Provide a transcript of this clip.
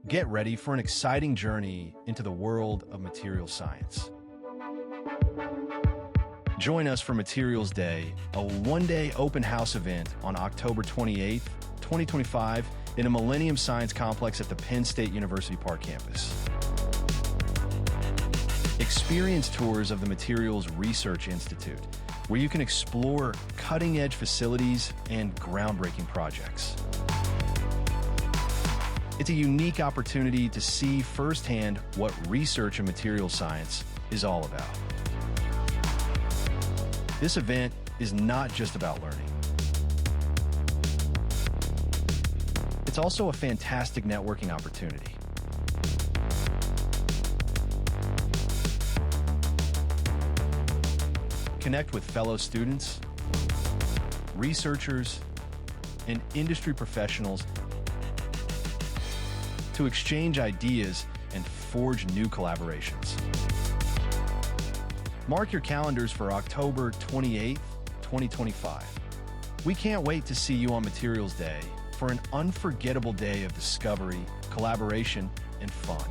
Get ready for an exciting journey into the world of material science. Join us for Materials Day, a one-day open house event on October 28th, 2025 in a Millennium Science Complex at the Penn State University Park campus. Experience tours of the Materials Research Institute, where you can explore cutting-edge facilities and groundbreaking projects. It's a unique opportunity to see firsthand what research in materials science is all about. This event is not just about learning. It's also a fantastic networking opportunity. Connect with fellow students, researchers, and industry professionals to exchange ideas and forge new collaborations. Mark your calendars for October 28th, 2025. We can't wait to see you on Materials Day for an unforgettable day of discovery, collaboration, and fun.